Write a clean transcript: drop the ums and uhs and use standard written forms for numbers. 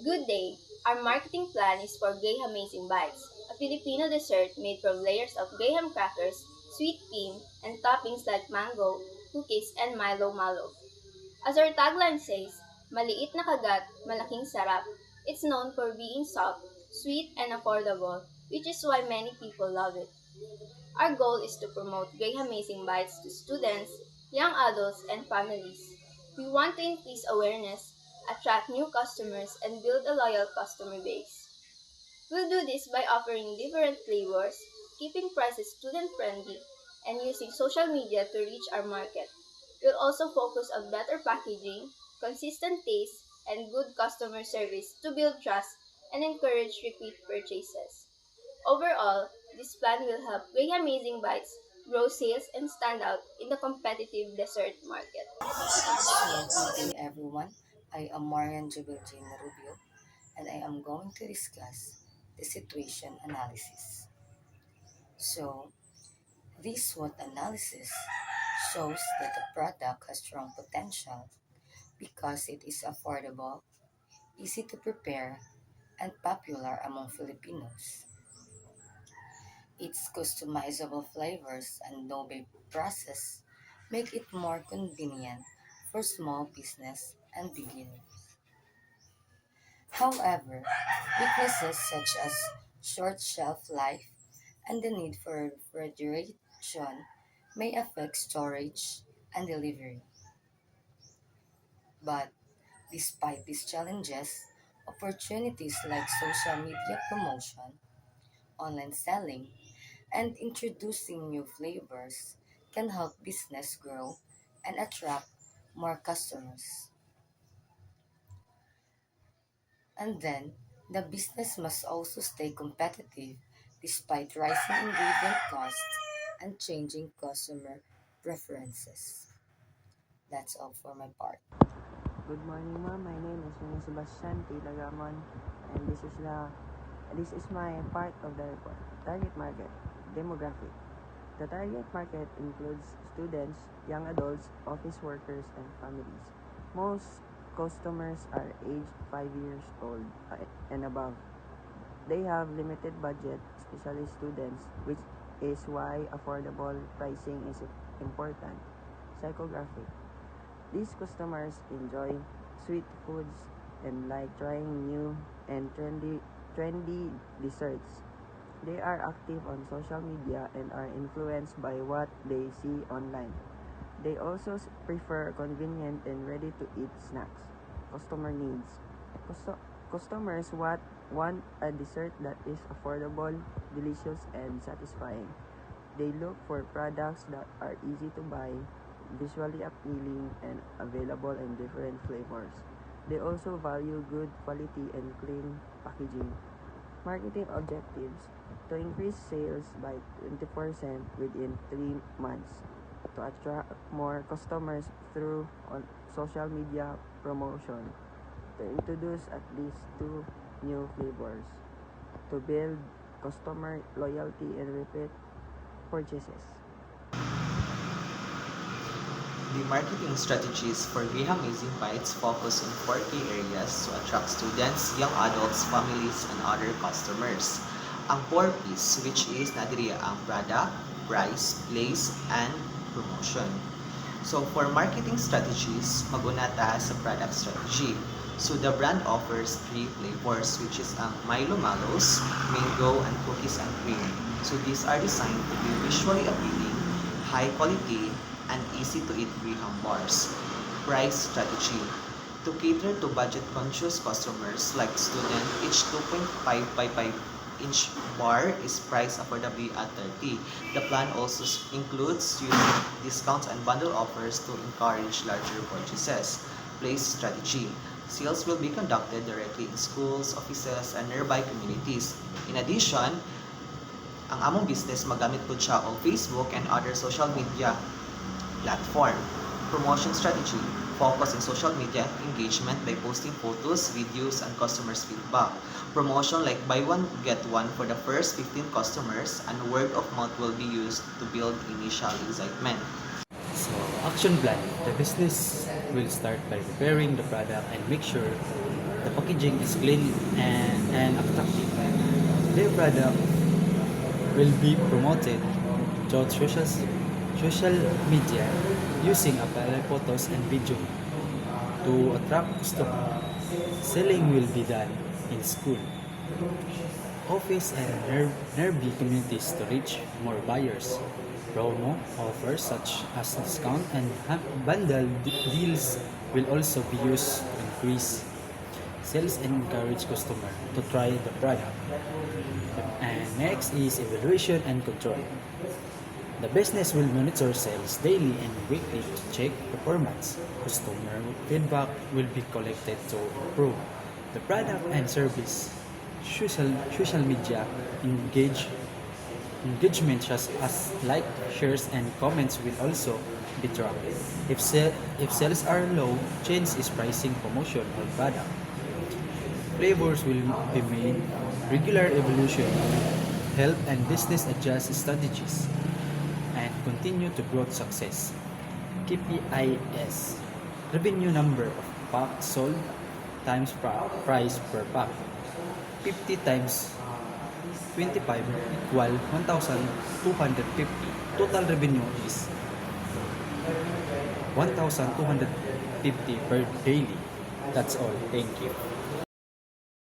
Good day! Our marketing plan is for Graham Bites, a Filipino dessert made from layers of graham crackers, sweet cream, and toppings like mango, cookies, and Milo Malo. As our tagline says, maliit na kagat, malaking sarap. It's known for being soft, sweet, and affordable, which is why many people love it. Our goal is to promote Graham Bites to students, young adults, and families. We want to increase awareness, attract new customers, and build a loyal customer base. We'll do this by offering different flavors, keeping prices student friendly, and using social media to reach our market. We'll also focus on better packaging, consistent taste, and good customer service to build trust and encourage repeat purchases. Overall, this plan will help Bring Amazing Bites grow sales and stand out in the competitive dessert market. So, good day everyone. I am Marian Jubel Jane Rubio and I am going to discuss the situation analysis. So, this SWOT analysis shows that the product has strong potential because it is affordable, easy to prepare, and popular among Filipinos. Its customizable flavors and no-bake process make it more convenient for small business and beginners. However, weaknesses such as short shelf life and the need for refrigeration may affect storage and delivery. But despite these challenges, opportunities like social media promotion, online selling, and introducing new flavors can help business grow and attract more customers. And then, the business must also stay competitive despite rising ingredient costs and changing customer preferences. That's all for my part. Good morning, ma'am. My name is Rene Sebastian T. Lagamon, and this is my part of the report. Target market demographic. The target market includes students, young adults, office workers, and families. Most customers are aged 5 years old and above. They have limited budget, especially students, which is why affordable pricing is important. Psychographic. These customers enjoy sweet foods and like trying new and trendy desserts. They are active on social media and are influenced by what they see online. They also prefer convenient and ready to eat snacks. Customer needs. Customers want a dessert that is affordable, delicious, and satisfying. They look for products that are easy to buy, visually appealing, and available in different flavors. They also value good quality and clean packaging. Marketing objectives: to increase sales by 20% within 3 months, to attract more customers through on social media promotion, to introduce at least 2 new flavors, to build customer loyalty and repeat purchases. The marketing strategies for Graham Amazing Bites focus on four key areas to attract students, young adults, families, and other customers. Ang 4 P's, which is nadiriya ang product, price, place, and promotion. So for marketing strategies, mag-una ta sa product strategy. So the brand offers 3 flavors, which is ang Milo Malos, Mango, and Cookies and Cream. So these are designed to be visually appealing, high quality, and easy to eat Graham bars. Price strategy. To cater to budget-conscious customers like student, each 2.5 by 5-inch bar is priced affordably at 30. The plan also includes using discounts and bundle offers to encourage larger purchases. Place strategy. Sales will be conducted directly in schools, offices, and nearby communities. In addition, ang among business magamit po siya o Facebook and other social media platform. Promotion strategy. Focus in social media engagement by posting photos, videos, and customers' feedback. Promotion like buy one, get one for the first 15 customers, and word of mouth will be used to build initial excitement. So, action plan. The business will start by preparing the product and make sure the packaging is clean and attractive. Their product will be promoted through social media using apparel photos and video to attract customers. Selling will be done in school, office, and nearby communities to reach more buyers. Promo offers such as discount and bundle deals will also be used to increase sales and encourage customers to try the product. And next is evaluation and control. The business will monitor sales daily and weekly to check performance. Customer feedback will be collected to improve the product and service. Social media engagement such as like, shares, and comments will also be tracked. If sales are low, change is pricing, promotion, or product. Flavors will be made. Regular evolution will help and business adjust strategies and continue to growth success. KPIs: revenue number of packs sold times price per pack. 50 times 25 equal 1,250. Total revenue is 1,250 per daily. That's all. Thank you.